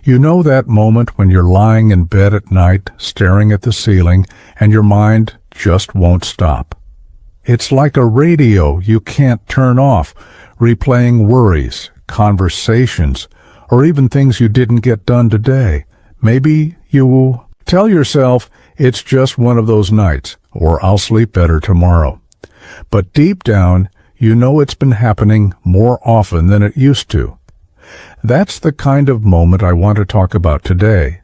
You know that moment when you're lying in bed at night, staring at the ceiling, and your mind just won't stop. It's like a radio you can't turn off, replaying worries, conversations, or even things you didn't get done today. Maybe you tell yourself it's just one of those nights, or I'll sleep better tomorrow. But deep down, you know it's been happening more often than it used to. That's the kind of moment I want to talk about today,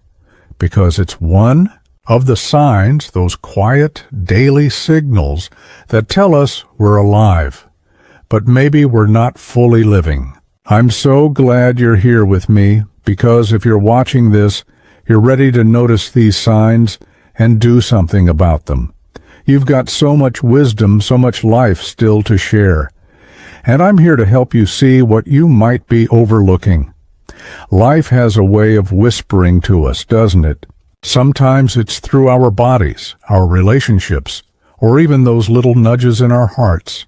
because it's one of the signs, those quiet, daily signals that tell us we're alive, but maybe we're not fully living. I'm so glad you're here with me, because if you're watching this, you're ready to notice these signs and do something about them. You've got so much wisdom, so much life still to share. And I'm here to help you see what you might be overlooking. Life has a way of whispering to us, doesn't it? Sometimes it's through our bodies, our relationships, or even those little nudges in our hearts.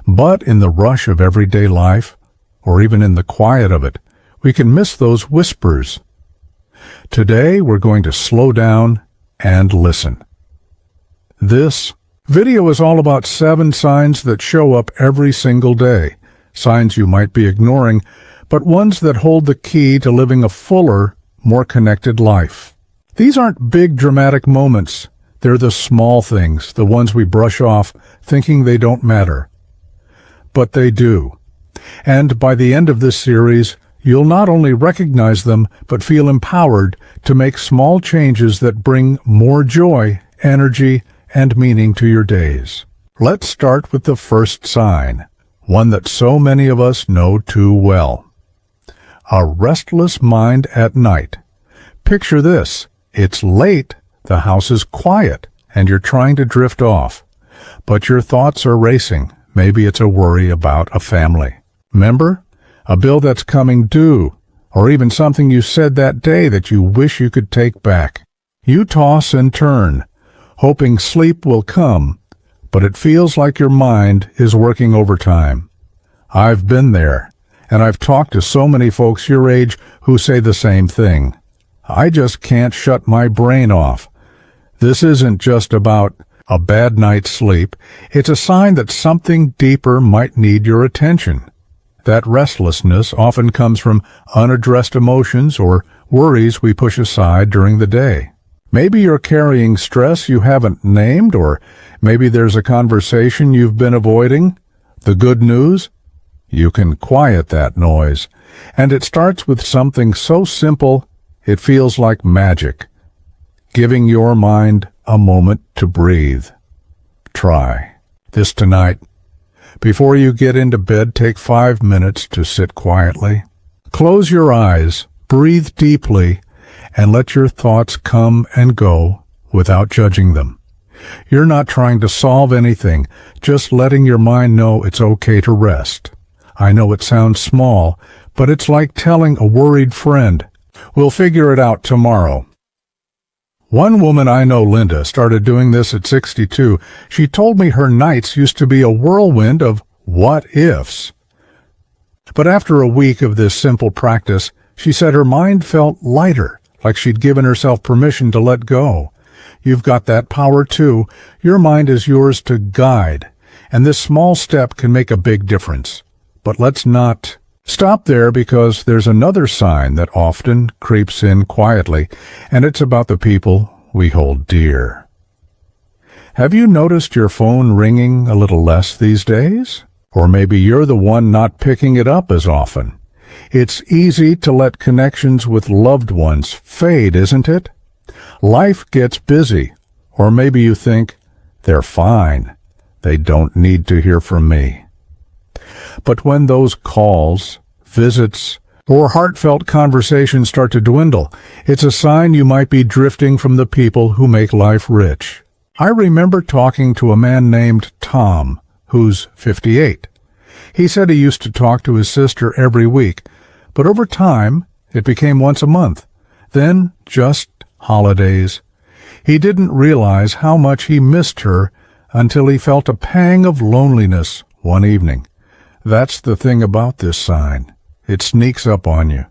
But in the rush of everyday life, or even in the quiet of it, we can miss those whispers. Today, we're going to slow down and listen. This video is all about 7 signs that show up every single day, signs you might be ignoring, but ones that hold the key to living a fuller, more connected life. These aren't big dramatic moments. They're the small things, the ones we brush off, thinking they don't matter. But they do. And by the end of this series, you'll not only recognize them, but feel empowered to make small changes that bring more joy, energy, and meaning to your days. Let's start with the first sign, one that so many of us know too well. A restless mind at night. Picture this. It's late, the house is quiet, and you're trying to drift off. But your thoughts are racing. Maybe it's a worry about a family. Remember? A bill that's coming due, or even something you said that day that you wish you could take back. You toss and turn, hoping sleep will come, but it feels like your mind is working overtime. I've been there, and I've talked to so many folks your age who say the same thing. I just can't shut my brain off. This isn't just about a bad night's sleep. It's a sign that something deeper might need your attention. That restlessness often comes from unaddressed emotions or worries we push aside during the day. Maybe you're carrying stress you haven't named, or maybe there's a conversation you've been avoiding. The good news? You can quiet that noise. And it starts with something so simple, it feels like magic. Giving your mind a moment to breathe. Try this tonight. Before you get into bed, take 5 minutes to sit quietly. Close your eyes, breathe deeply, and let your thoughts come and go without judging them. You're not trying to solve anything, just letting your mind know it's okay to rest. I know it sounds small, but it's like telling a worried friend, "We'll figure it out tomorrow." One woman I know, Linda, started doing this at 62. She told me her nights used to be a whirlwind of what-ifs. But after a week of this simple practice, she said her mind felt lighter, like she'd given herself permission to let go. You've got that power too. Your mind is yours to guide, and this small step can make a big difference. But let's not stop there, because there's another sign that often creeps in quietly, and it's about the people we hold dear. Have you noticed your phone ringing a little less these days? Or maybe you're the one not picking it up as often. It's easy to let connections with loved ones fade, isn't it? Life gets busy, or maybe you think, they're fine. They don't need to hear from me. But when those calls, visits, or heartfelt conversations start to dwindle, it's a sign you might be drifting from the people who make life rich. I remember talking to a man named Tom, who's 58. He said he used to talk to his sister every week, but over time, it became once a month, then just holidays. He didn't realize how much he missed her until he felt a pang of loneliness one evening. That's the thing about this sign. It sneaks up on you.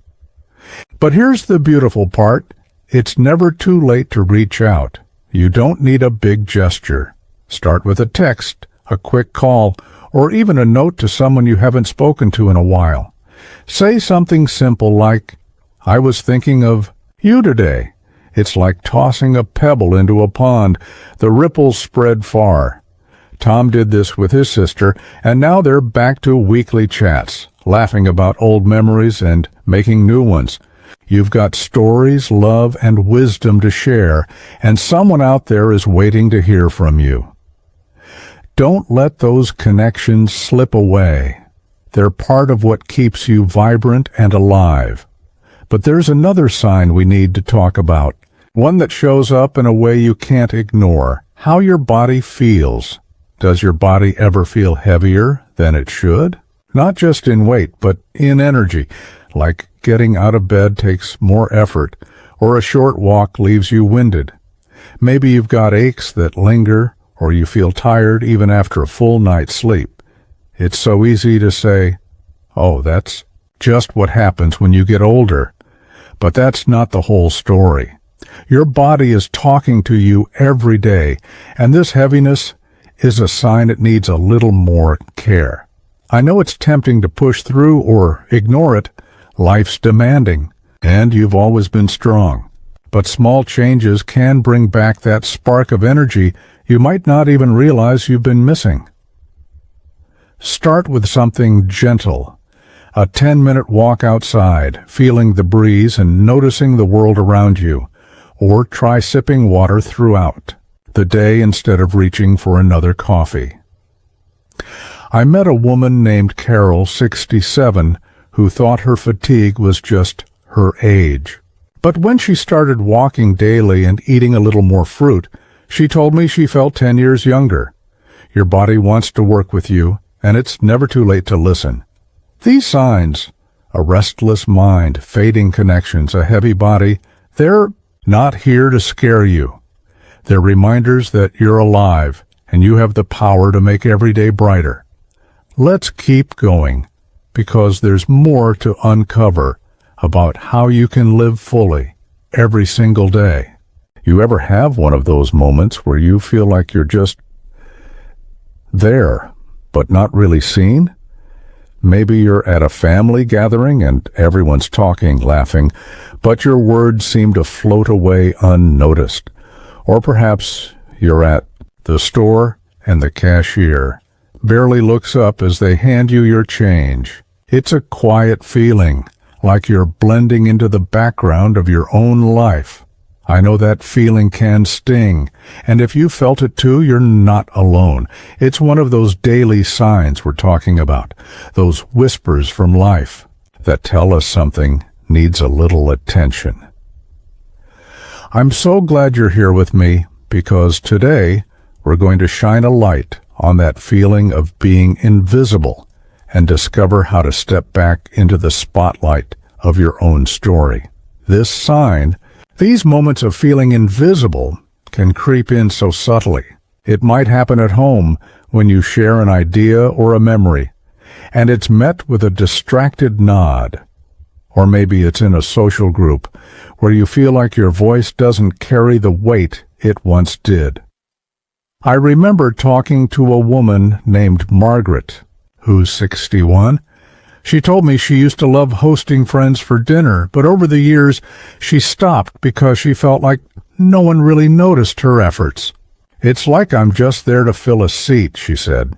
But here's the beautiful part. It's never too late to reach out. You don't need a big gesture. Start with a text, a quick call, or even a note to someone you haven't spoken to in a while. Say something simple like, "I was thinking of you today." It's like tossing a pebble into a pond. The ripples spread far. Tom did this with his sister, and now they're back to weekly chats, laughing about old memories and making new ones. You've got stories, love, and wisdom to share, and someone out there is waiting to hear from you. Don't let those connections slip away. They're part of what keeps you vibrant and alive. But there's another sign we need to talk about, one that shows up in a way you can't ignore: how your body feels. Does your body ever feel heavier than it should? Not just in weight, but in energy, like getting out of bed takes more effort, or a short walk leaves you winded. Maybe you've got aches that linger, or you feel tired even after a full night's sleep. It's so easy to say, "Oh, that's just what happens when you get older." But that's not the whole story. Your body is talking to you every day, and this heaviness is a sign it needs a little more care. I know it's tempting to push through or ignore it. Life's demanding, and you've always been strong. But small changes can bring back that spark of energy you might not even realize you've been missing. Start with something gentle. A 10-minute walk outside, feeling the breeze and noticing the world around you. Or try sipping water throughout the day instead of reaching for another coffee. I met a woman named Carol, 67, who thought her fatigue was just her age. But when she started walking daily and eating a little more fruit, she told me she felt 10 years younger. Your body wants to work with you, and it's never too late to listen. These signs, a restless mind, fading connections, a heavy body, they're not here to scare you. They're reminders that you're alive, and you have the power to make every day brighter. Let's keep going, because there's more to uncover about how you can live fully every single day. You ever have one of those moments where you feel like you're just there, but not really seen? Maybe you're at a family gathering and everyone's talking, laughing, but your words seem to float away unnoticed. Or perhaps you're at the store and the cashier barely looks up as they hand you your change. It's a quiet feeling, like you're blending into the background of your own life. I know that feeling can sting, and if you felt it too, you're not alone. It's one of those daily signs we're talking about, those whispers from life that tell us something needs a little attention. I'm so glad you're here with me, because today we're going to shine a light on that feeling of being invisible and discover how to step back into the spotlight of your own story. This sign, these moments of feeling invisible, can creep in so subtly. It might happen at home when you share an idea or a memory, and it's met with a distracted nod. Or maybe it's in a social group where you feel like your voice doesn't carry the weight it once did. I remember talking to a woman named Margaret, who's 61. She told me she used to love hosting friends for dinner, but over the years she stopped because she felt like no one really noticed her efforts. "It's like I'm just there to fill a seat," she said.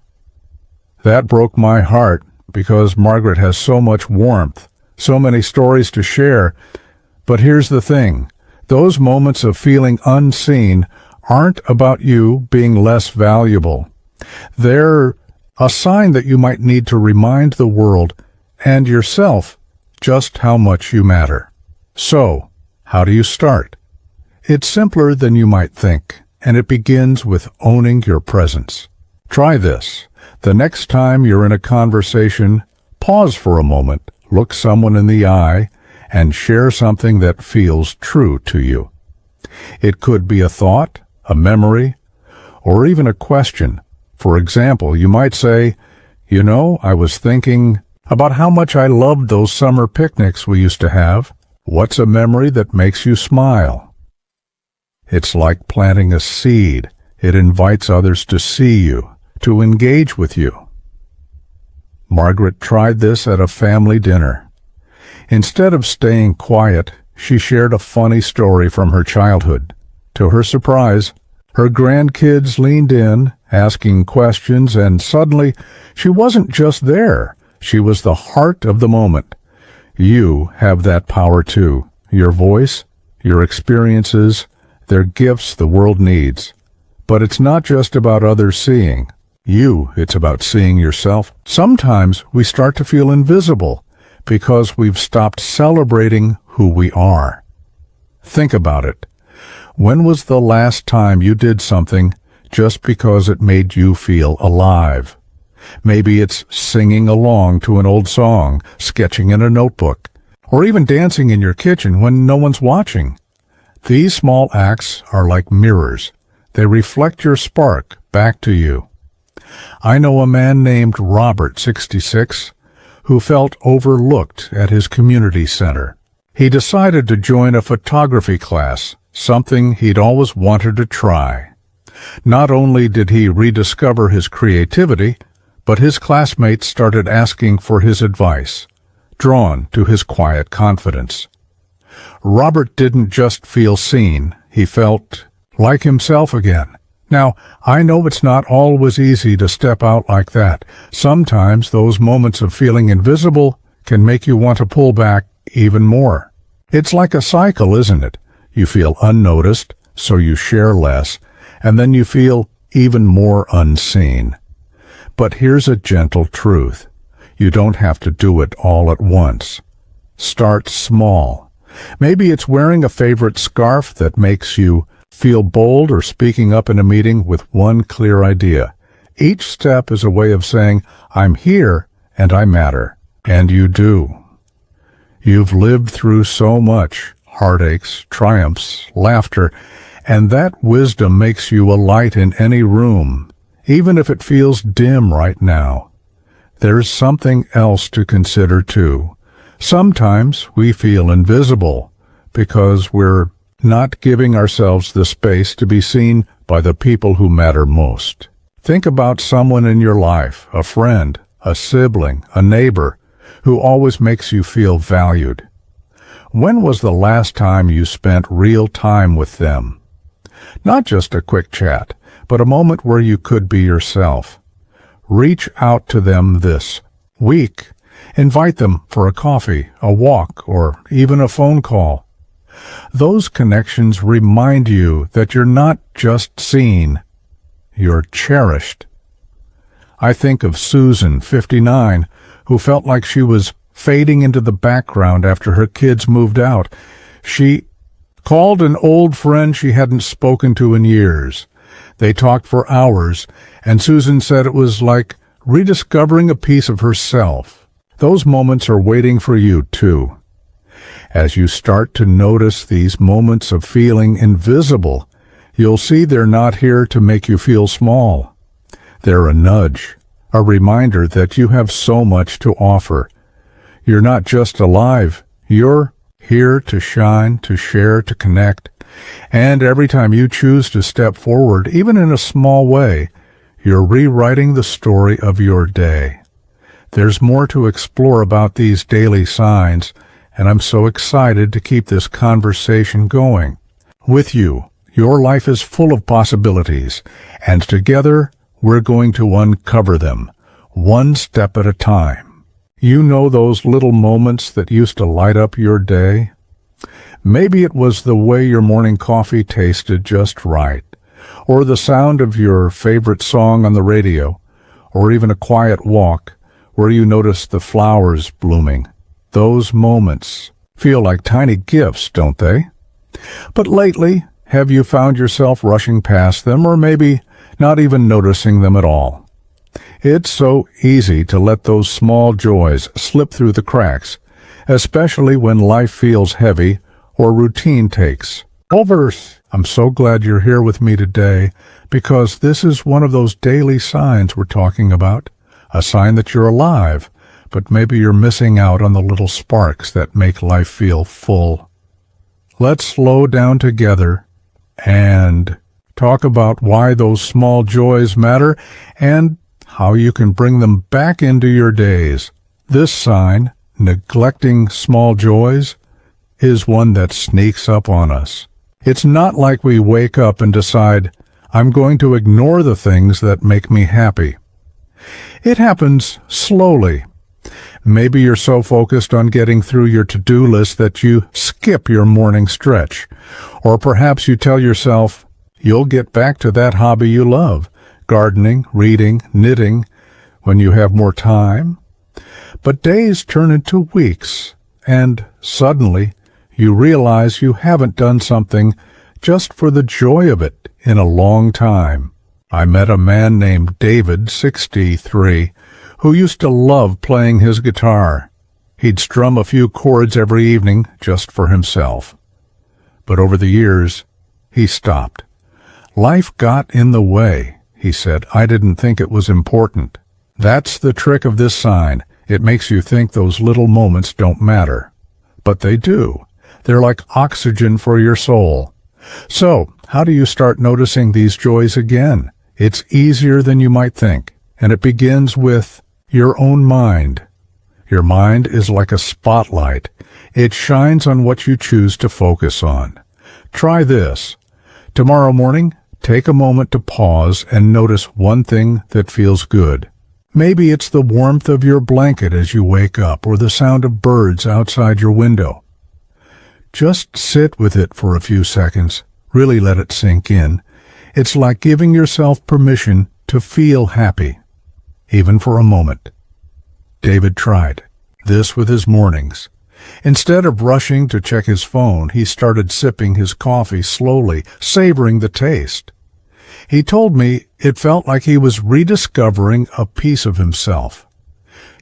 That broke my heart because Margaret has so much warmth, so many stories to share. But here's the thing. Those moments of feeling unseen aren't about you being less valuable. They're a sign that you might need to remind the world and yourself just how much you matter. So, how do you start? It's simpler than you might think, and it begins with owning your presence. Try this. The next time you're in a conversation, pause for a moment, look someone in the eye, and share something that feels true to you. It could be a thought, a memory, or even a question. For example, you might say, "You know, I was thinking about how much I loved those summer picnics we used to have." What's a memory that makes you smile? It's like planting a seed. It invites others to see you, to engage with you. Margaret tried this at a family dinner. Instead of staying quiet, she shared a funny story from her childhood. To her surprise, her grandkids leaned in, asking questions, and suddenly she wasn't just there. She was the heart of the moment. You have that power too. Your voice, your experiences, they're gifts the world needs. But it's not just about others seeing you, it's about seeing yourself. Sometimes we start to feel invisible because we've stopped celebrating who we are. Think about it. When was the last time you did something just because it made you feel alive? Maybe it's singing along to an old song, sketching in a notebook, or even dancing in your kitchen when no one's watching. These small acts are like mirrors. They reflect your spark back to you. I know a man named Robert, 66, who felt overlooked at his community center. He decided to join a photography class, something he'd always wanted to try. Not only did he rediscover his creativity, but his classmates started asking for his advice, drawn to his quiet confidence. Robert didn't just feel seen, he felt like himself again. Now, I know it's not always easy to step out like that. Sometimes those moments of feeling invisible can make you want to pull back even more. It's like a cycle, isn't it? You feel unnoticed, so you share less, and then you feel even more unseen. But here's a gentle truth. You don't have to do it all at once. Start small. Maybe it's wearing a favorite scarf that makes you feel bold, or speaking up in a meeting with one clear idea. Each step is a way of saying, I'm here and I matter. And you do. You've lived through so much, heartaches, triumphs, laughter, and that wisdom makes you a light in any room, even if it feels dim right now. There's something else to consider too. Sometimes we feel invisible because we're not giving ourselves the space to be seen by the people who matter most. Think about someone in your life, a friend, a sibling, a neighbor, who always makes you feel valued. When was the last time you spent real time with them? Not just a quick chat, but a moment where you could be yourself. Reach out to them this week. Invite them for a coffee, a walk, or even a phone call. Those connections remind you that you're not just seen, you're cherished. I think of Susan, 59, who felt like she was fading into the background after her kids moved out. She called an old friend she hadn't spoken to in years. They talked for hours, and Susan said it was like rediscovering a piece of herself. Those moments are waiting for you, too. As you start to notice these moments of feeling invisible, you'll see they're not here to make you feel small. They're a nudge, a reminder that you have so much to offer. You're not just alive, you're here to shine, to share, to connect. And every time you choose to step forward, even in a small way, you're rewriting the story of your day. There's more to explore about these daily signs, and I'm so excited to keep this conversation going. With you, your life is full of possibilities, and together we're going to uncover them, one step at a time. You know those little moments that used to light up your day? Maybe it was the way your morning coffee tasted just right, or the sound of your favorite song on the radio, or even a quiet walk where you noticed the flowers blooming. Those moments feel like tiny gifts, don't they? But lately, have you found yourself rushing past them, or maybe not even noticing them at all? It's so easy to let those small joys slip through the cracks, especially when life feels heavy or routine takes over. I'm so glad you're here with me today, because this is one of those daily signs we're talking about, a sign that you're alive, but maybe you're missing out on the little sparks that make life feel full. Let's slow down together and talk about why those small joys matter and how you can bring them back into your days. This sign, neglecting small joys, is one that sneaks up on us. It's not like we wake up and decide, I'm going to ignore the things that make me happy. It happens slowly. Maybe you're so focused on getting through your to-do list that you skip your morning stretch. Or perhaps you tell yourself, you'll get back to that hobby you love, gardening, reading, knitting, when you have more time. But days turn into weeks, and suddenly you realize you haven't done something just for the joy of it in a long time. I met a man named David, 63, who used to love playing his guitar. He'd strum a few chords every evening just for himself. But over the years, he stopped. Life got in the way, he said. I didn't think it was important. That's the trick of this sign. It makes you think those little moments don't matter. But they do. They're like oxygen for your soul. So, how do you start noticing these joys again? It's easier than you might think, and it begins with your own mind. Your mind is like a spotlight. It shines on what you choose to focus on. Try this. Tomorrow morning, take a moment to pause and notice one thing that feels good. Maybe it's the warmth of your blanket as you wake up, or the sound of birds outside your window. Just sit with it for a few seconds. Really let it sink in. It's like giving yourself permission to feel happy, even for a moment. David tried this with his mornings. Instead of rushing to check his phone, he started sipping his coffee slowly, savoring the taste. He told me it felt like he was rediscovering a piece of himself.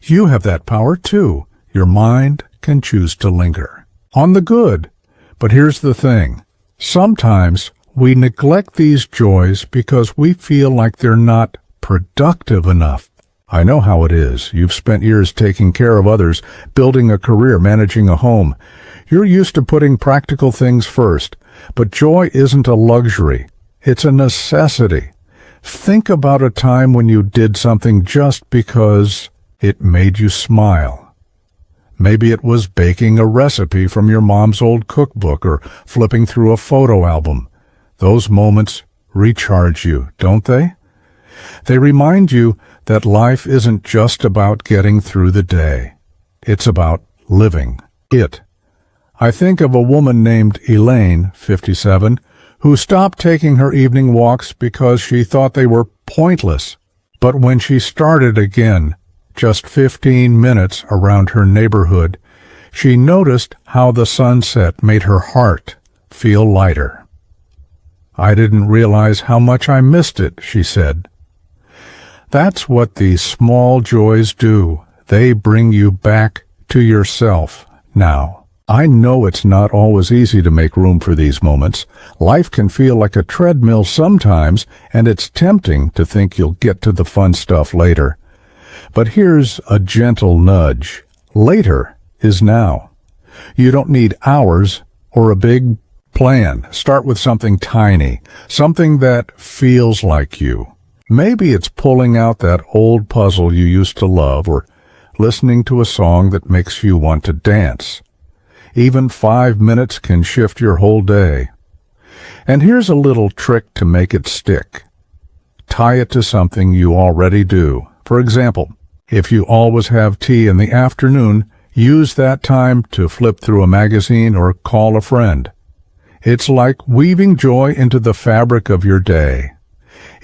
You have that power too. Your mind can choose to linger on the good. But here's the thing. Sometimes we neglect these joys because we feel like they're not productive enough. I know how it is. You've spent years taking care of others, building a career, managing a home. You're used to putting practical things first. But joy isn't a luxury. It's a necessity. Think about a time when you did something just because it made you smile. Maybe it was baking a recipe from your mom's old cookbook or flipping through a photo album. Those moments recharge you, don't they? They remind you that life isn't just about getting through the day. It's about living it. I think of a woman named Elaine, 57, who stopped taking her evening walks because she thought they were pointless. But when she started again, just 15 minutes around her neighborhood, she noticed how the sunset made her heart feel lighter. I didn't realize how much I missed it, she said. That's what these small joys do. They bring you back to yourself now. I know it's not always easy to make room for these moments. Life can feel like a treadmill sometimes, and it's tempting to think you'll get to the fun stuff later. But here's a gentle nudge. Later is now. You don't need hours or a big plan. Start with something tiny, something that feels like you. Maybe it's pulling out that old puzzle you used to love, or listening to a song that makes you want to dance. Even 5 minutes can shift your whole day. And here's a little trick to make it stick. Tie it to something you already do. For example, if you always have tea in the afternoon, use that time to flip through a magazine or call a friend. It's like weaving joy into the fabric of your day.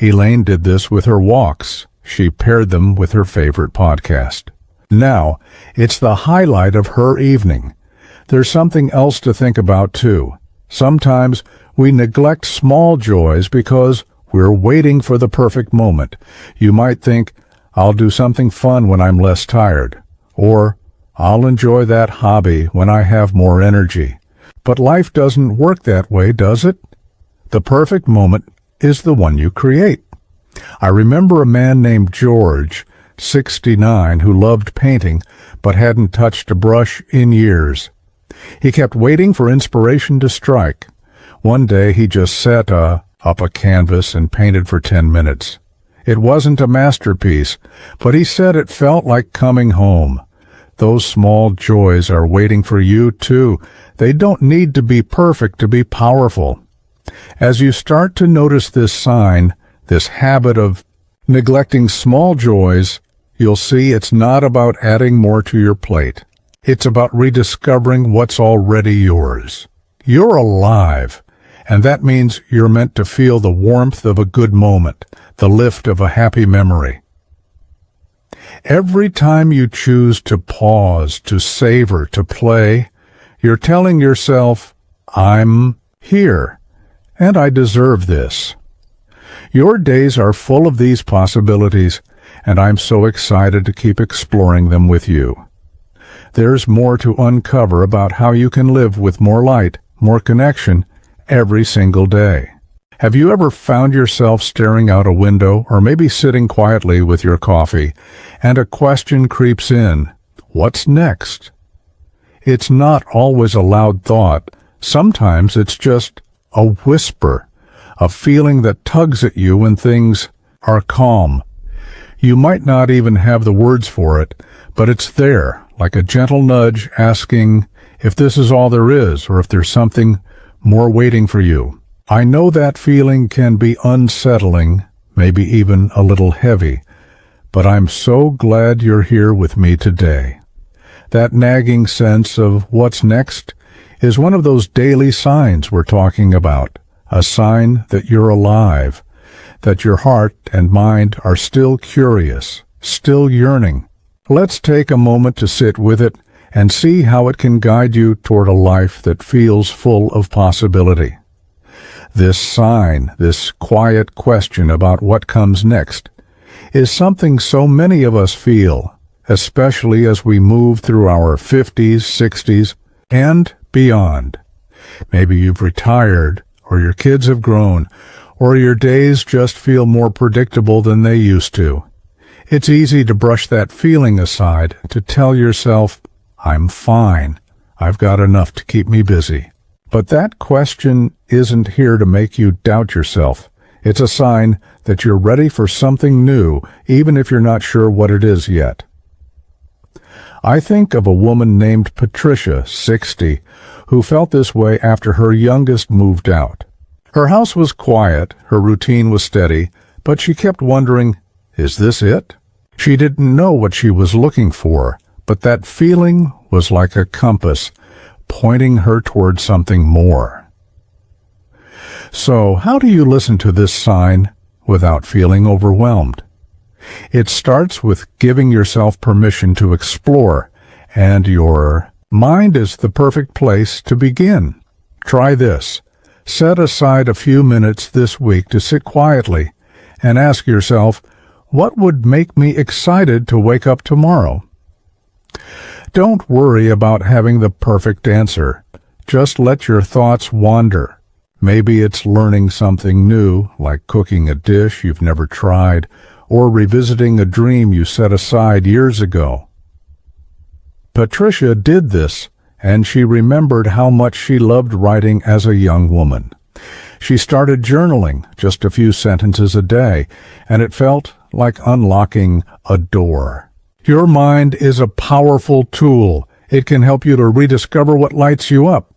Elaine did this with her walks. She paired them with her favorite podcast. Now, it's the highlight of her evening. There's something else to think about, too. Sometimes we neglect small joys because we're waiting for the perfect moment. You might think, I'll do something fun when I'm less tired, or I'll enjoy that hobby when I have more energy. But life doesn't work that way, does it? The perfect moment is the one you create. I remember a man named George 69, who loved painting but hadn't touched a brush in years. He kept waiting for inspiration to strike. One day he just set up a canvas and painted for 10 minutes. It wasn't a masterpiece, but he said it felt like coming home. Those small joys are waiting for you too. They don't need to be perfect to be powerful. As you start to notice this sign, this habit of neglecting small joys, you'll see it's not about adding more to your plate. It's about rediscovering what's already yours. You're alive, and that means you're meant to feel the warmth of a good moment, the lift of a happy memory. Every time you choose to pause, to savor, to play, you're telling yourself, I'm here, and I deserve this. Your days are full of these possibilities, and I'm so excited to keep exploring them with you. There's more to uncover about how you can live with more light, more connection, every single day. Have you ever found yourself staring out a window or maybe sitting quietly with your coffee, and a question creeps in, what's next? It's not always a loud thought. Sometimes it's just a whisper, a feeling that tugs at you when things are calm. You might not even have the words for it, but it's there, like a gentle nudge asking if this is all there is or if there's something more waiting for you. I know that feeling can be unsettling, maybe even a little heavy, but I'm so glad you're here with me today. That nagging sense of what's next is one of those daily signs we're talking about, a sign that you're alive, that your heart and mind are still curious, still yearning. Let's take a moment to sit with it and see how it can guide you toward a life that feels full of possibility. This sign, this quiet question about what comes next, is something so many of us feel, especially as we move through our 50s, 60s, and beyond. Maybe you've retired, or your kids have grown, or your days just feel more predictable than they used to. It's easy to brush that feeling aside, to tell yourself, I'm fine. I've got enough to keep me busy. But that question isn't here to make you doubt yourself. It's a sign that you're ready for something new, even if you're not sure what it is yet. I think of a woman named Patricia, 60, who felt this way after her youngest moved out. Her house was quiet, her routine was steady, but she kept wondering, is this it? She didn't know what she was looking for, but that feeling was like a compass, pointing her toward something more. So, how do you listen to this sign without feeling overwhelmed? It starts with giving yourself permission to explore, and your mind is the perfect place to begin. Try this. Set aside a few minutes this week to sit quietly and ask yourself, what would make me excited to wake up tomorrow? Don't worry about having the perfect answer. Just let your thoughts wander. Maybe it's learning something new, like cooking a dish you've never tried, or revisiting a dream you set aside years ago. Patricia did this, and she remembered how much she loved writing as a young woman. She started journaling, just a few sentences a day, and it felt like unlocking a door. Your mind is a powerful tool. It can help you to rediscover what lights you up.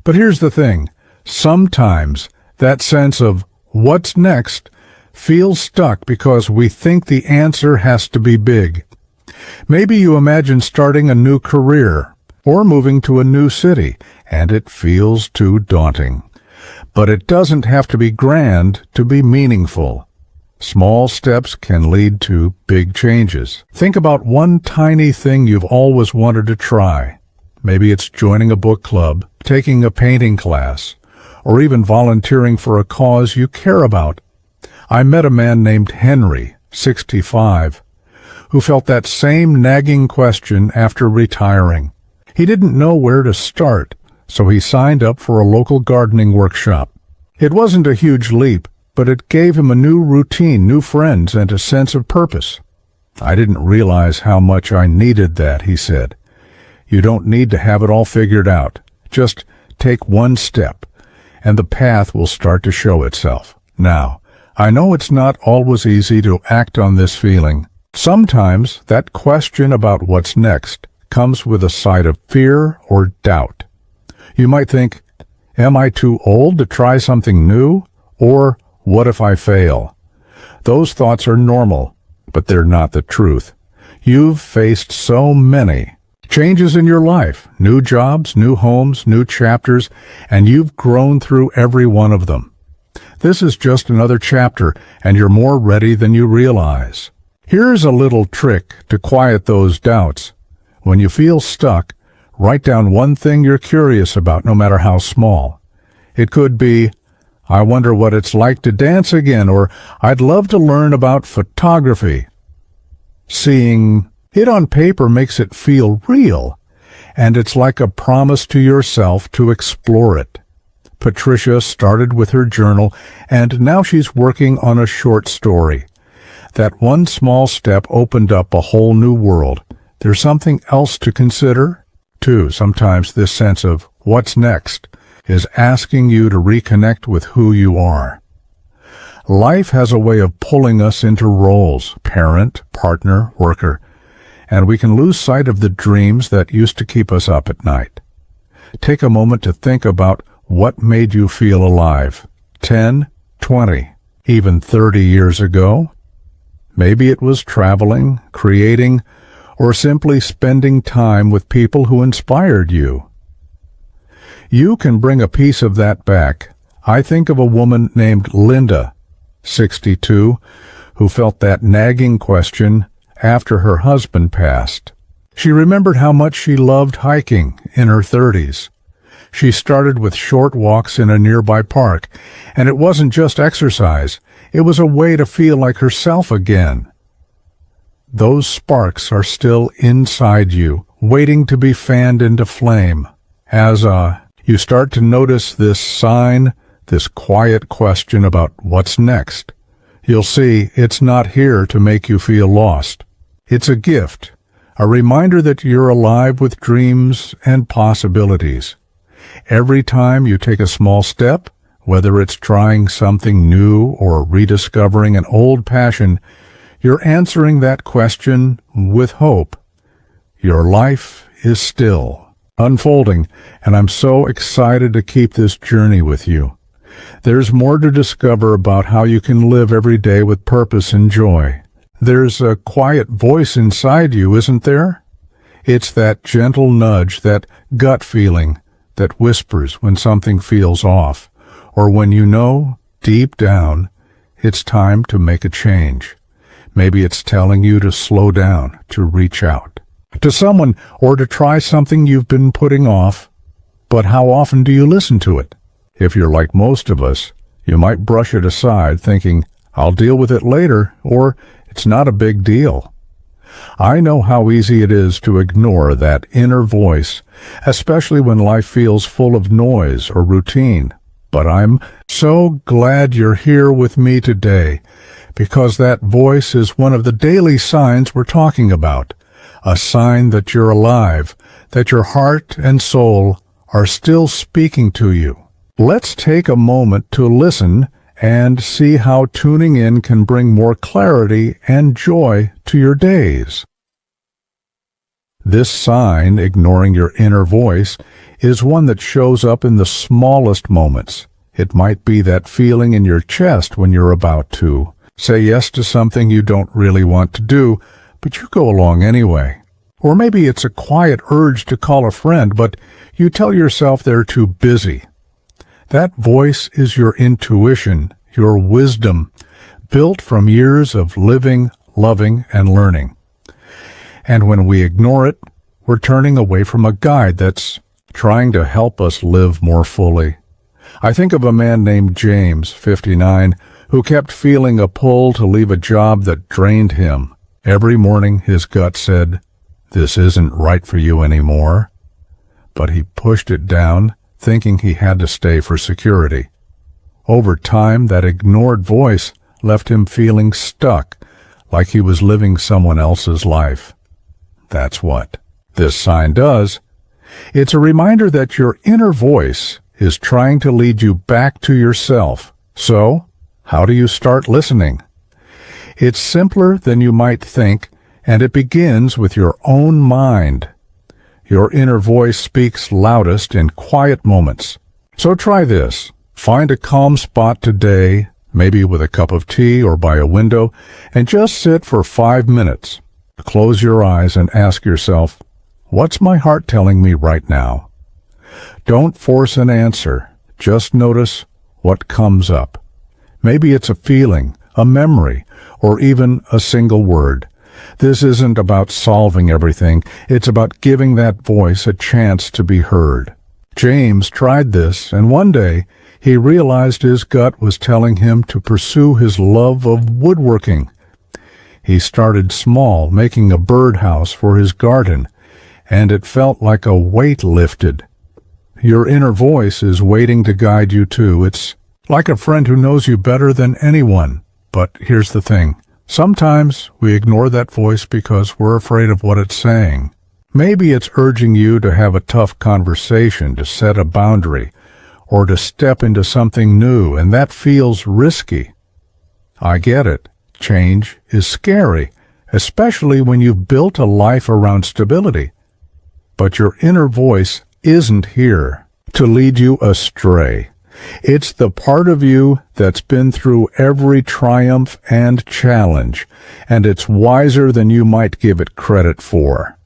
But here's the thing. Sometimes that sense of what's next feels stuck because we think the answer has to be big. Maybe you imagine starting a new career or moving to a new city, and it feels too daunting. But it doesn't have to be grand to be meaningful. Small steps can lead to big changes. Think about one tiny thing you've always wanted to try. Maybe it's joining a book club, taking a painting class, or even volunteering for a cause you care about. I met a man named Henry, 65, who felt that same nagging question after retiring. He didn't know where to start, so he signed up for a local gardening workshop. It wasn't a huge leap, but it gave him a new routine, new friends, and a sense of purpose. I didn't realize how much I needed that, he said. You don't need to have it all figured out. Just take one step, and the path will start to show itself. Now, I know it's not always easy to act on this feeling. Sometimes that question about what's next comes with a side of fear or doubt. You might think, am I too old to try something new? Or what if I fail? Those thoughts are normal, but they're not the truth. You've faced so many changes in your life, new jobs, new homes, new chapters, and you've grown through every one of them. This is just another chapter, and you're more ready than you realize. Here's a little trick to quiet those doubts. When you feel stuck, write down one thing you're curious about, no matter how small. It could be, I wonder what it's like to dance again, or I'd love to learn about photography. Seeing it on paper makes it feel real, and it's like a promise to yourself to explore it. Patricia started with her journal, and now she's working on a short story. That one small step opened up a whole new world. There's something else to consider, too. Sometimes this sense of what's next is asking you to reconnect with who you are. Life has a way of pulling us into roles, parent, partner, worker, and we can lose sight of the dreams that used to keep us up at night. Take a moment to think about what made you feel alive 10, 20, even 30 years ago. Maybe it was traveling, creating, or simply spending time with people who inspired you. You can bring a piece of that back. I think of a woman named Linda, 62, who felt that nagging question after her husband passed. She remembered how much she loved hiking in her 30s. She started with short walks in a nearby park, and it wasn't just exercise. It was a way to feel like herself again. Those sparks are still inside you, waiting to be fanned into flame. As you start to notice this sign, this quiet question about what's next, you'll see it's not here to make you feel lost. It's a gift, a reminder that you're alive with dreams and possibilities. Every time you take a small step, whether it's trying something new or rediscovering an old passion, you're answering that question with hope. Your life is still unfolding, and I'm so excited to keep this journey with you. There's more to discover about how you can live every day with purpose and joy. There's a quiet voice inside you, isn't there? It's that gentle nudge, that gut feeling that whispers when something feels off, or when you know, deep down, it's time to make a change. Maybe it's telling you to slow down, to reach out to someone, or to try something you've been putting off. But how often do you listen to it? If you're like most of us, you might brush it aside, thinking, I'll deal with it later, or it's not a big deal. I know how easy it is to ignore that inner voice, especially when life feels full of noise or routine. But I'm so glad you're here with me today, because that voice is one of the daily signs we're talking about, a sign that you're alive, that your heart and soul are still speaking to you. Let's take a moment to listen and see how tuning in can bring more clarity and joy to your days. This sign, ignoring your inner voice, is one that shows up in the smallest moments. It might be that feeling in your chest when you're about to say yes to something you don't really want to do, but you go along anyway. Or maybe it's a quiet urge to call a friend, but you tell yourself they're too busy. That voice is your intuition, your wisdom, built from years of living, loving, and learning. And when we ignore it, we're turning away from a guide that's trying to help us live more fully. I think of a man named James, 59, who kept feeling a pull to leave a job that drained him. Every morning his gut said, "This isn't right for you anymore." But he pushed it down, thinking he had to stay for security. Over time, that ignored voice left him feeling stuck, like he was living someone else's life. That's what this sign does. It's a reminder that your inner voice is trying to lead you back to yourself. So, how do you start listening? It's simpler than you might think, and it begins with your own mind. Your inner voice speaks loudest in quiet moments. So try this. Find a calm spot today, maybe with a cup of tea or by a window, and just sit for 5 minutes. Close your eyes and ask yourself, what's my heart telling me right now? Don't force an answer. Just notice what comes up. Maybe it's a feeling, a memory, or even a single word. This isn't about solving everything. It's about giving that voice a chance to be heard. James tried this, and one day he realized his gut was telling him to pursue his love of woodworking. He started small, making a birdhouse for his garden, and it felt like a weight lifted. Your inner voice is waiting to guide you too. It's like a friend who knows you better than anyone. But here's the thing. Sometimes we ignore that voice because we're afraid of what it's saying. Maybe it's urging you to have a tough conversation, to set a boundary, or to step into something new, and that feels risky. I get it. Change is scary, especially when you've built a life around stability. But your inner voice isn't here to lead you astray. It's the part of you that's been through every triumph and challenge, and it's wiser than you might give it credit for.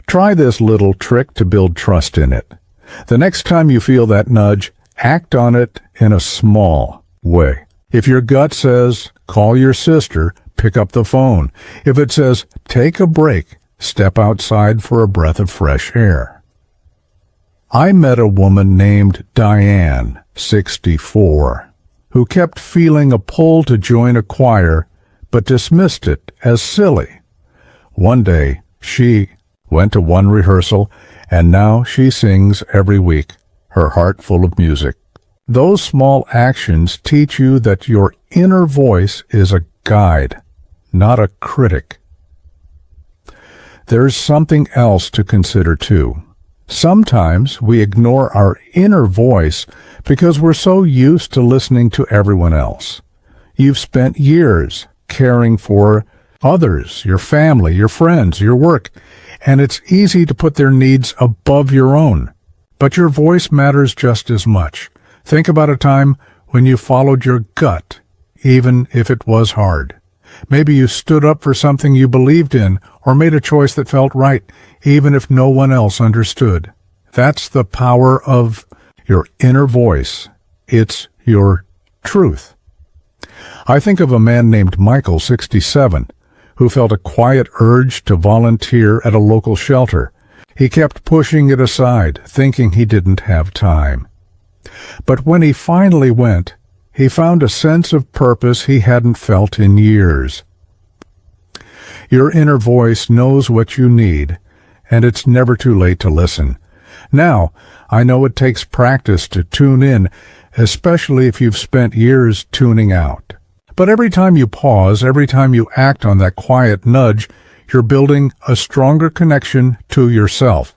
Try this little trick to build trust in it. The next time you feel that nudge, act on it in a small way. If your gut says, call your sister, pick up the phone. If it says, take a break, step outside for a breath of fresh air. I met a woman named Diane, 64, who kept feeling a pull to join a choir, but dismissed it as silly. One day, she went to one rehearsal, and now she sings every week, her heart full of music. Those small actions teach you that your inner voice is a guide, not a critic. There's something else to consider too. Sometimes we ignore our inner voice because we're so used to listening to everyone else. You've spent years caring for others, your family, your friends, your work, and it's easy to put their needs above your own. But your voice matters just as much. Think about a time when you followed your gut, even if it was hard. Maybe you stood up for something you believed in, or made a choice that felt right, even if no one else understood. That's the power of your inner voice. It's your truth. I think of a man named Michael, 67, who felt a quiet urge to volunteer at a local shelter. He kept pushing it aside, thinking he didn't have time. But when he finally went, he found a sense of purpose he hadn't felt in years. Your inner voice knows what you need, and it's never too late to listen. Now, I know it takes practice to tune in, especially if you've spent years tuning out. But every time you pause, every time you act on that quiet nudge, you're building a stronger connection to yourself.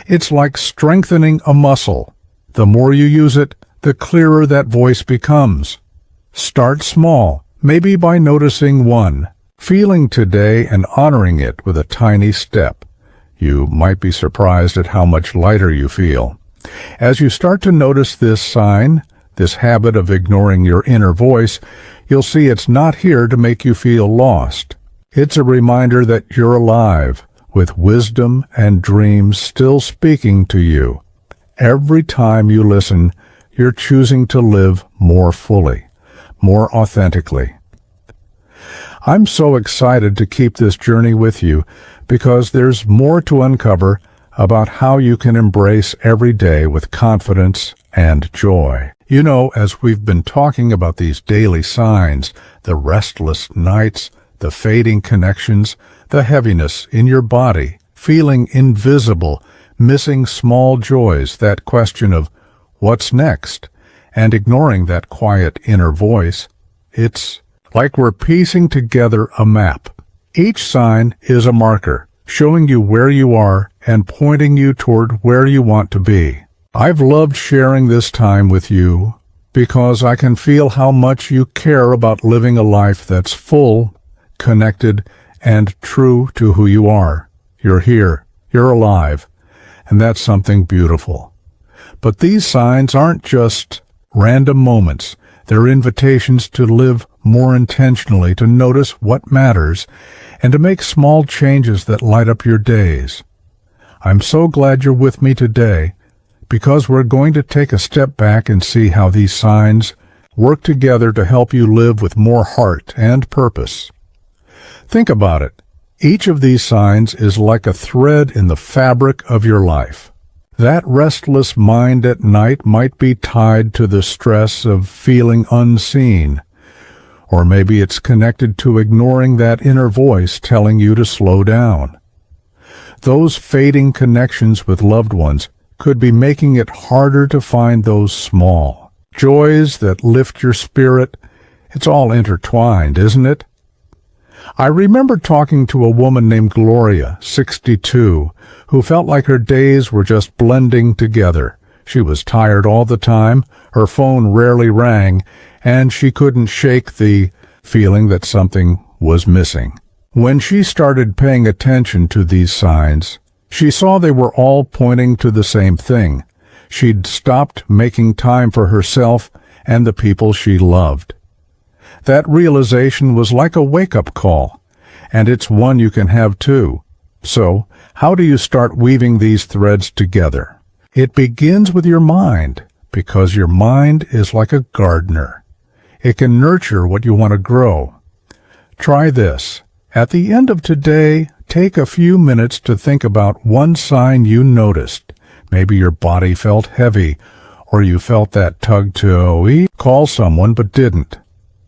It's like strengthening a muscle. The more you use it, the clearer that voice becomes. Start small, maybe by noticing one, feeling today and honoring it with a tiny step. You might be surprised at how much lighter you feel. As you start to notice this sign, this habit of ignoring your inner voice, you'll see it's not here to make you feel lost. It's a reminder that you're alive, with wisdom and dreams still speaking to you. Every time you listen, you're choosing to live more fully, more authentically. I'm so excited to keep this journey with you because there's more to uncover about how you can embrace every day with confidence and joy. You know, as we've been talking about these daily signs, the restless nights, the fading connections, the heaviness in your body, feeling invisible, missing small joys, that question of what's next, and ignoring that quiet inner voice, it's like we're piecing together a map. Each sign is a marker, showing you where you are and pointing you toward where you want to be. I've loved sharing this time with you because I can feel how much you care about living a life that's full, connected, and true to who you are. You're here, you're alive, and that's something beautiful. But these signs aren't just random moments. They're invitations to live more intentionally, to notice what matters, and to make small changes that light up your days. I'm so glad you're with me today, because we're going to take a step back and see how these signs work together to help you live with more heart and purpose. Think about it. Each of these signs is like a thread in the fabric of your life. That restless mind at night might be tied to the stress of feeling unseen, or maybe it's connected to ignoring that inner voice telling you to slow down. Those fading connections with loved ones could be making it harder to find those small joys that lift your spirit. It's all intertwined, isn't it? I remember talking to a woman named Gloria, 62, who felt like her days were just blending together. She was tired all the time, her phone rarely rang, and she couldn't shake the feeling that something was missing. When she started paying attention to these signs, she saw they were all pointing to the same thing. She'd stopped making time for herself and the people she loved. That realization was like a wake-up call, and it's one you can have too. So, how do you start weaving these threads together? It begins with your mind, because your mind is like a gardener. It can nurture what you want to grow. Try this. At the end of today, take a few minutes to think about one sign you noticed. Maybe your body felt heavy, or you felt that tug to call someone but didn't.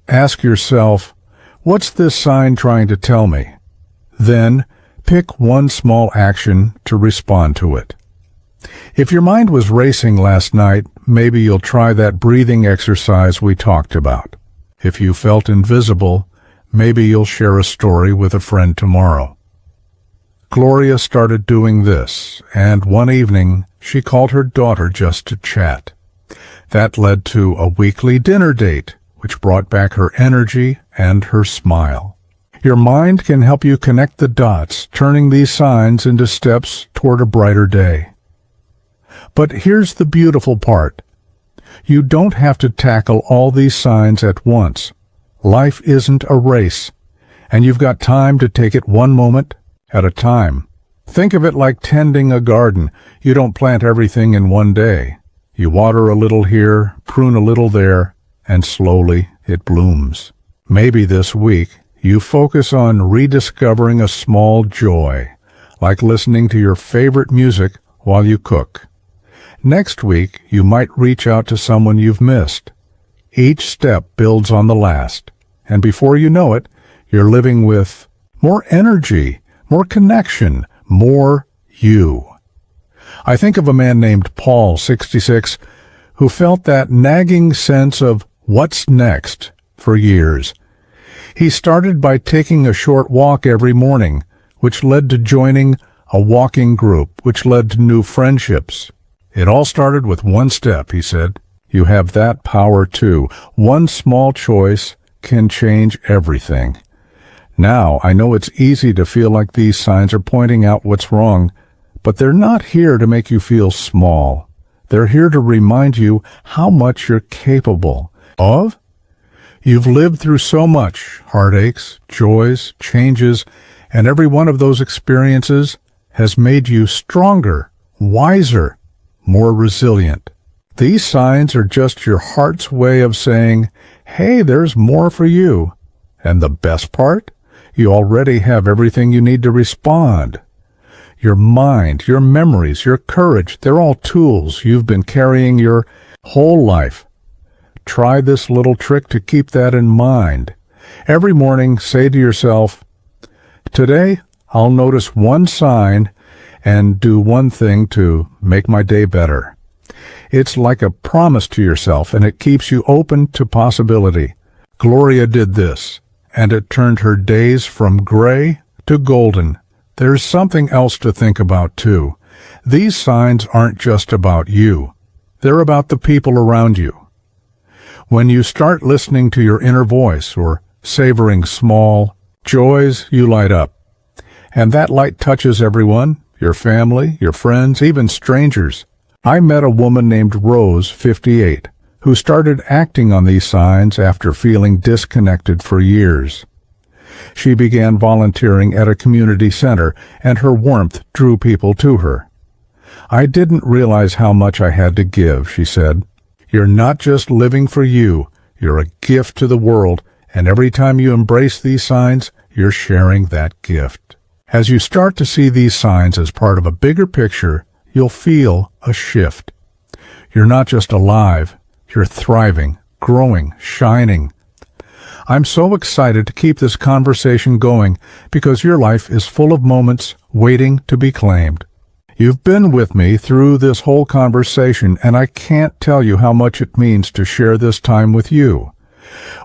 Ask yourself, what's this sign trying to tell me? Then, pick one small action to respond to it. If your mind was racing last night, maybe you'll try that breathing exercise we talked about. If you felt invisible, maybe you'll share a story with a friend tomorrow. Gloria started doing this, and one evening she called her daughter just to chat. That led to a weekly dinner date, which brought back her energy and her smile. Your mind can help you connect the dots, turning these signs into steps toward a brighter day. But here's the beautiful part. You don't have to tackle all these signs at once. Life isn't a race, and you've got time to take it one moment at a time. Think of it like tending a garden. You don't plant everything in one day. You water a little here, prune a little there, and slowly it blooms. Maybe this week you focus on rediscovering a small joy, like listening to your favorite music while you cook. Next week, you might reach out to someone you've missed. Each step builds on the last, and before you know it, you're living with more energy, more connection, more you. I think of a man named Paul, 66, who felt that nagging sense of what's next for years. He started by taking a short walk every morning, which led to joining a walking group, which led to new friendships. It all started with one step, he said. You have that power too. One small choice can change everything. Now, I know it's easy to feel like these signs are pointing out what's wrong, but they're not here to make you feel small. They're here to remind you how much you're capable of. You've lived through so much, heartaches, joys, changes, and every one of those experiences has made you stronger, wiser, more resilient. These signs are just your heart's way of saying, hey, there's more for you. And the best part? You already have everything you need to respond. Your mind, your memories, your courage, they're all tools you've been carrying your whole life. Try this little trick to keep that in mind. Every morning, say to yourself, today I'll notice one sign and do one thing to make my day better. It's like a promise to yourself, and it keeps you open to possibility. Gloria did this, and it turned her days from gray to golden. There's something else to think about, too. These signs aren't just about you. They're about the people around you. When you start listening to your inner voice or savoring small joys, you light up. And that light touches everyone, your family, your friends, even strangers. I met a woman named Rose, 58, who started acting on these signs after feeling disconnected for years. She began volunteering at a community center, and her warmth drew people to her. I didn't realize how much I had to give, she said. You're not just living for you, you're a gift to the world, and every time you embrace these signs, you're sharing that gift. As you start to see these signs as part of a bigger picture, you'll feel a shift. You're not just alive, you're thriving, growing, shining. I'm so excited to keep this conversation going because your life is full of moments waiting to be claimed. You've been with me through this whole conversation, and I can't tell you how much it means to share this time with you.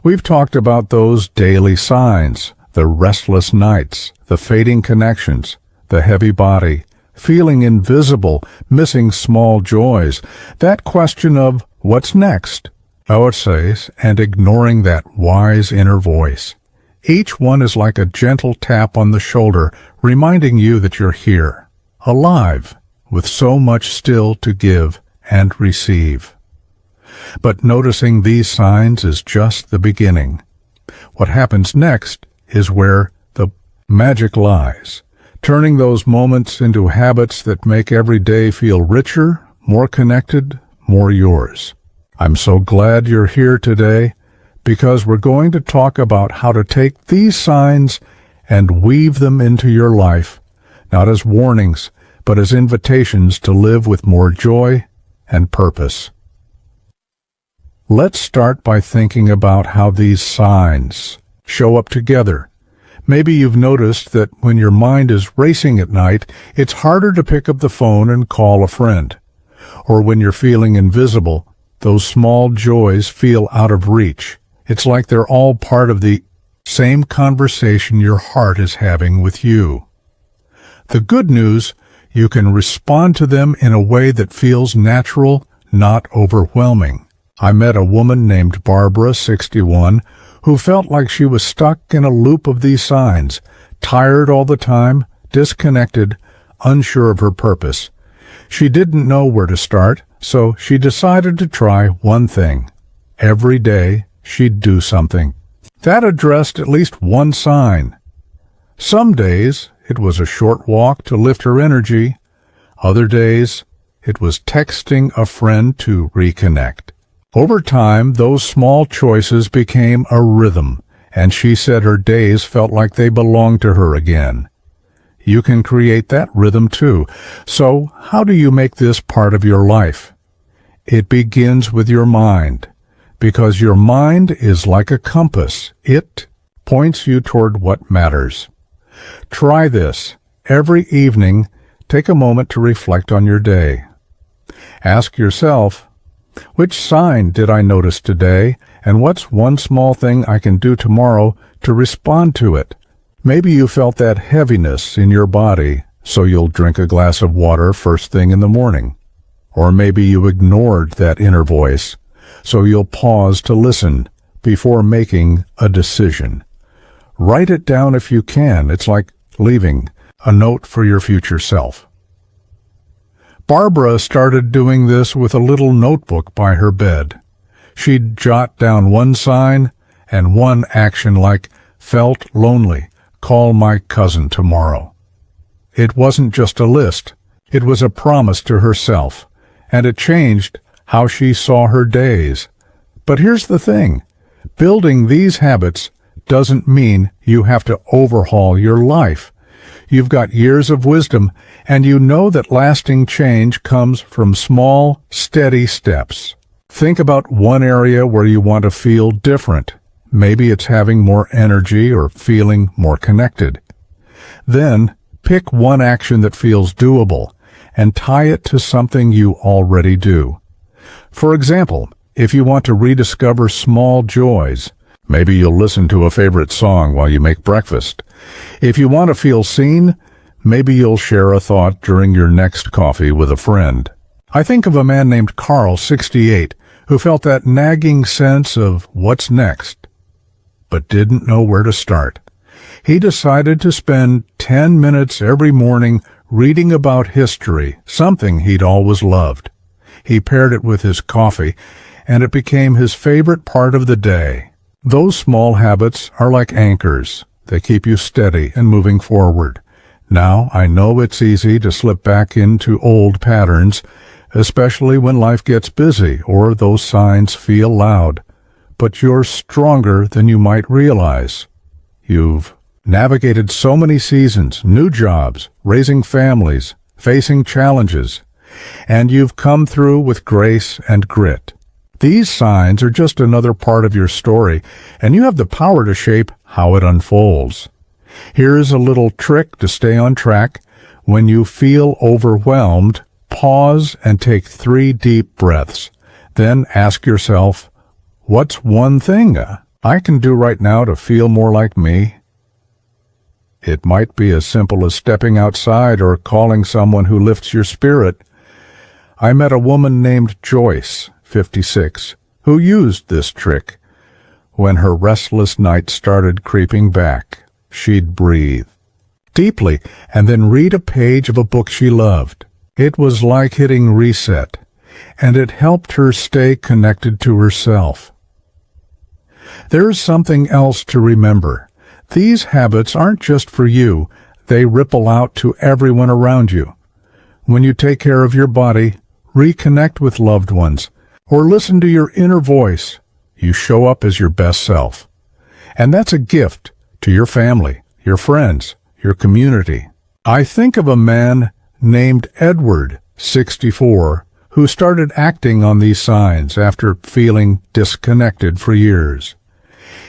We've talked about those daily signs, the restless nights, the fading connections, the heavy body, feeling invisible, missing small joys, that question of what's next, essays, and ignoring that wise inner voice. Each one is like a gentle tap on the shoulder, reminding you that you're here, alive, with so much still to give and receive. But noticing these signs is just the beginning. What happens next is where the magic lies, turning those moments into habits that make every day feel richer, more connected, more yours. I'm so glad you're here today because we're going to talk about how to take these signs and weave them into your life, not as warnings, but as invitations to live with more joy and purpose. Let's start by thinking about how these signs show up together. Maybe you've noticed that when your mind is racing at night, it's harder to pick up the phone and call a friend. Or when you're feeling invisible, those small joys feel out of reach. It's like they're all part of the same conversation your heart is having with you. The good news, you can respond to them in a way that feels natural, not overwhelming. I met a woman named Barbara, 61, who felt like she was stuck in a loop of these signs, tired all the time, disconnected, unsure of her purpose. She didn't know where to start, so she decided to try one thing. Every day, she'd do something. That addressed at least one sign. Some days, it was a short walk to lift her energy. Other days, it was texting a friend to reconnect. Over time, those small choices became a rhythm, and she said her days felt like they belonged to her again. You can create that rhythm too. So, how do you make this part of your life? It begins with your mind, because your mind is like a compass. It points you toward what matters. Try this. Every evening, take a moment to reflect on your day. Ask yourself, which sign did I notice today, and what's one small thing I can do tomorrow to respond to it? Maybe you felt that heaviness in your body, so you'll drink a glass of water first thing in the morning. Or maybe you ignored that inner voice, so you'll pause to listen before making a decision. Write it down if you can. It's like leaving a note for your future self. Barbara started doing this with a little notebook by her bed. She'd jot down one sign and one action like, felt lonely, call my cousin tomorrow. It wasn't just a list. It was a promise to herself, and it changed how she saw her days. But here's the thing. Building these habits doesn't mean you have to overhaul your life. You've got years of wisdom, and you know that lasting change comes from small, steady steps. Think about one area where you want to feel different. Maybe it's having more energy or feeling more connected. Then, pick one action that feels doable and tie it to something you already do. For example, if you want to rediscover small joys, Maybe you'll listen to a favorite song while you make breakfast. If you want to feel seen, maybe you'll share a thought during your next coffee with a friend. I think of a man named Carl, 68, who felt that nagging sense of what's next, but didn't know where to start. He decided to spend 10 minutes every morning reading about history, something he'd always loved. He paired it with his coffee, and it became his favorite part of the day. Those small habits are like anchors. They keep you steady and moving forward. Now, I know it's easy to slip back into old patterns, especially when life gets busy or those signs feel loud. But you're stronger than you might realize. You've navigated so many seasons, new jobs, raising families, facing challenges, and you've come through with grace and grit. These signs are just another part of your story, and you have the power to shape how it unfolds. Here's a little trick to stay on track. When you feel overwhelmed, pause and take 3 deep breaths. Then ask yourself, what's one thing I can do right now to feel more like me? It might be as simple as stepping outside or calling someone who lifts your spirit. I met a woman named Joyce, 56, who used this trick. When her restless nights started creeping back, she'd breathe deeply and then read a page of a book she loved. It was like hitting reset, and it helped her stay connected to herself. There's something else to remember. These habits aren't just for you, they ripple out to everyone around you. When you take care of your body, reconnect with loved ones, or listen to your inner voice, you show up as your best self. And that's a gift to your family, your friends, your community. I think of a man named Edward, 64, who started acting on these signs after feeling disconnected for years.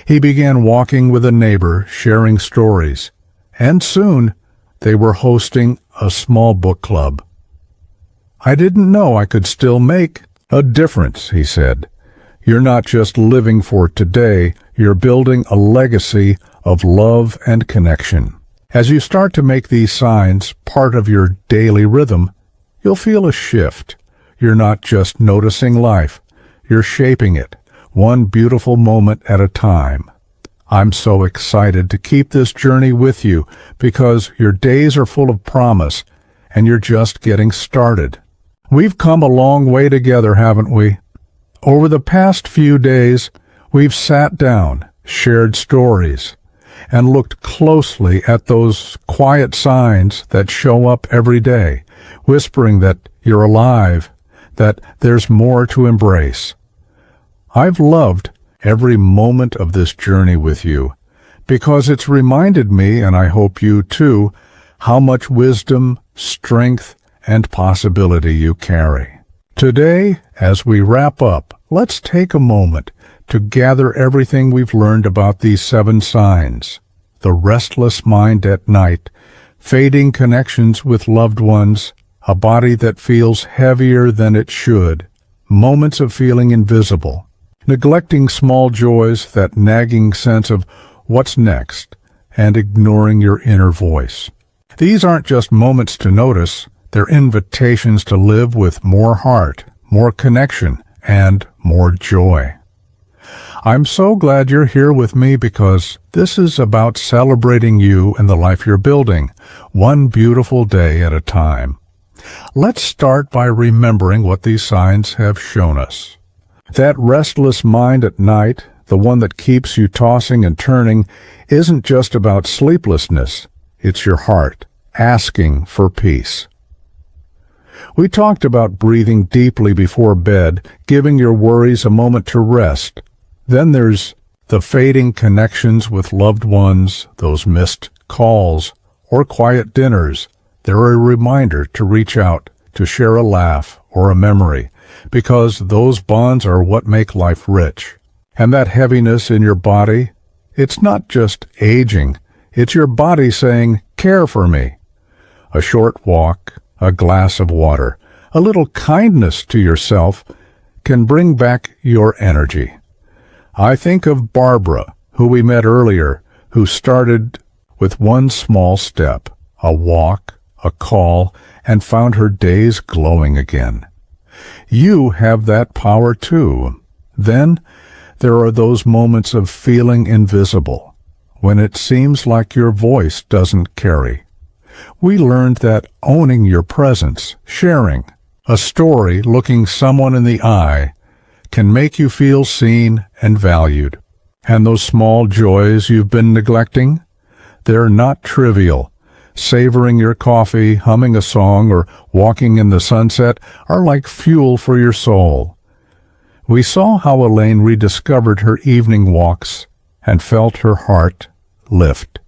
He began walking with a neighbor, sharing stories, and soon they were hosting a small book club. I didn't know I could still make a difference, he said. You're not just living for today, you're building a legacy of love and connection. As you start to make these signs part of your daily rhythm, you'll feel a shift. You're not just noticing life, you're shaping it, one beautiful moment at a time. I'm so excited to keep this journey with you because your days are full of promise and you're just getting started. We've come a long way together, haven't we? Over the past few days, we've sat down, shared stories, and looked closely at those quiet signs that show up every day, whispering that you're alive, that there's more to embrace. I've loved every moment of this journey with you, because it's reminded me, and I hope you too, how much wisdom, strength, and possibility you carry. Today, as we wrap up, let's take a moment to gather everything we've learned about these 7 signs: the restless mind at night, fading connections with loved ones, a body that feels heavier than it should, moments of feeling invisible, neglecting small joys, that nagging sense of what's next, and ignoring your inner voice. These aren't just moments to notice, they're invitations to live with more heart, more connection, and more joy. I'm so glad you're here with me because this is about celebrating you and the life you're building, one beautiful day at a time. Let's start by remembering what these signs have shown us. That restless mind at night, the one that keeps you tossing and turning, isn't just about sleeplessness. It's your heart asking for peace. We talked about breathing deeply before bed, giving your worries a moment to rest. Then there's the fading connections with loved ones, those missed calls, or quiet dinners. They're a reminder to reach out, to share a laugh or a memory, because those bonds are what make life rich. And that heaviness in your body, it's not just aging, it's your body saying, care for me. A short walk, a glass of water, a little kindness to yourself can bring back your energy. I think of Barbara, who we met earlier, who started with one small step, a walk, a call, and found her days glowing again. You have that power too. Then there are those moments of feeling invisible, when it seems like your voice doesn't carry. We learned that owning your presence, sharing a story, looking someone in the eye, can make you feel seen and valued. And those small joys you've been neglecting, they're not trivial. Savoring your coffee, humming a song, or walking in the sunset are like fuel for your soul. We saw how Elaine rediscovered her evening walks and felt her heart lift.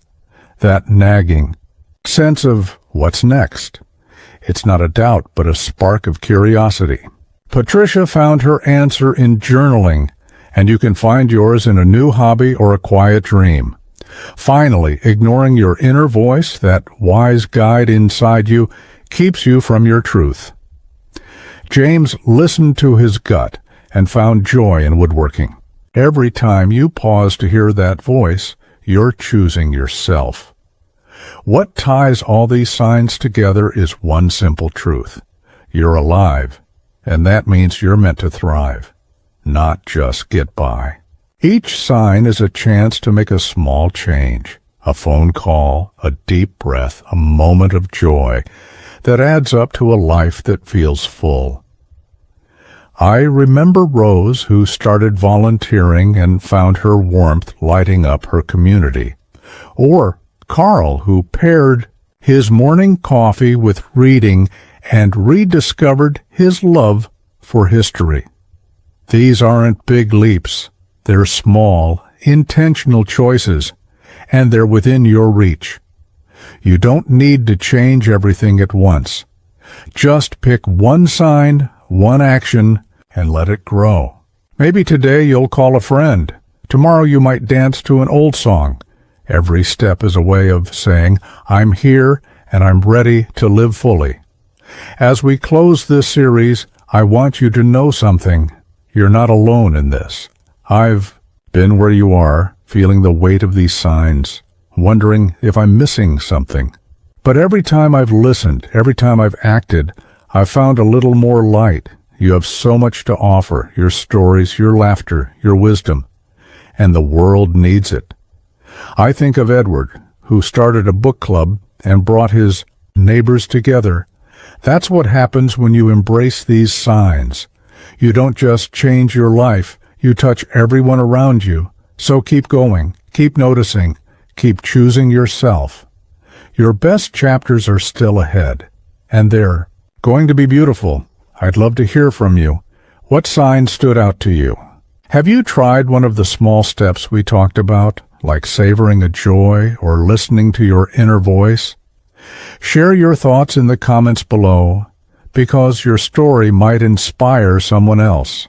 That nagging sense of what's next. It's not a doubt, but a spark of curiosity. Patricia found her answer in journaling, and you can find yours in a new hobby or a quiet dream. Finally, ignoring your inner voice, that wise guide inside you, keeps you from your truth. James listened to his gut and found joy in woodworking. Every time you pause to hear that voice, you're choosing yourself. What ties all these signs together is one simple truth. You're alive, and that means you're meant to thrive, not just get by. Each sign is a chance to make a small change, a phone call, a deep breath, a moment of joy that adds up to a life that feels full. I remember Rose, who started volunteering and found her warmth lighting up her community. Or Carl, who paired his morning coffee with reading and rediscovered his love for history. These aren't big leaps. They're small, intentional choices, and they're within your reach. You don't need to change everything at once. Just pick one sign, one action, and let it grow. Maybe today you'll call a friend. Tomorrow you might dance to an old song. Every step is a way of saying, I'm here and I'm ready to live fully. As we close this series, I want you to know something. You're not alone in this. I've been where you are, feeling the weight of these signs, wondering if I'm missing something. But every time I've listened, every time I've acted, I've found a little more light. You have so much to offer, your stories, your laughter, your wisdom, and the world needs it. I think of Edward, who started a book club and brought his neighbors together. That's what happens when you embrace these signs. You don't just change your life, you touch everyone around you. So keep going, keep noticing, keep choosing yourself. Your best chapters are still ahead, and they're going to be beautiful. I'd love to hear from you. What sign stood out to you? Have you tried one of the small steps we talked about, like savoring a joy or listening to your inner voice? Share your thoughts in the comments below, because your story might inspire someone else.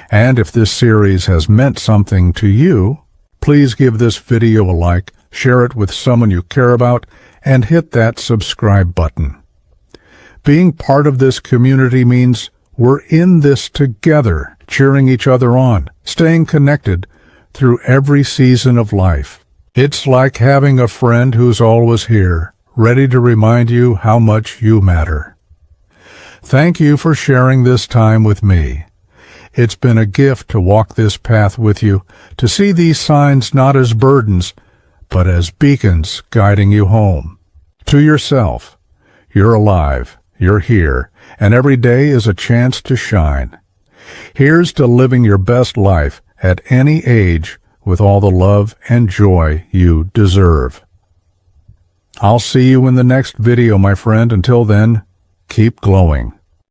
And if this series has meant something to you, please give this video a like, share it with someone you care about, and hit that subscribe button. Being part of this community means we're in this together, cheering each other on, staying connected through every season of life. It's like having a friend who's always here, ready to remind you how much you matter. Thank you for sharing this time with me. It's been a gift to walk this path with you, to see these signs not as burdens, but as beacons guiding you home. To yourself, you're alive, you're here, and every day is a chance to shine. Here's to living your best life at any age with all the love and joy you deserve. I'll see you in the next video, my friend. Until then, keep glowing.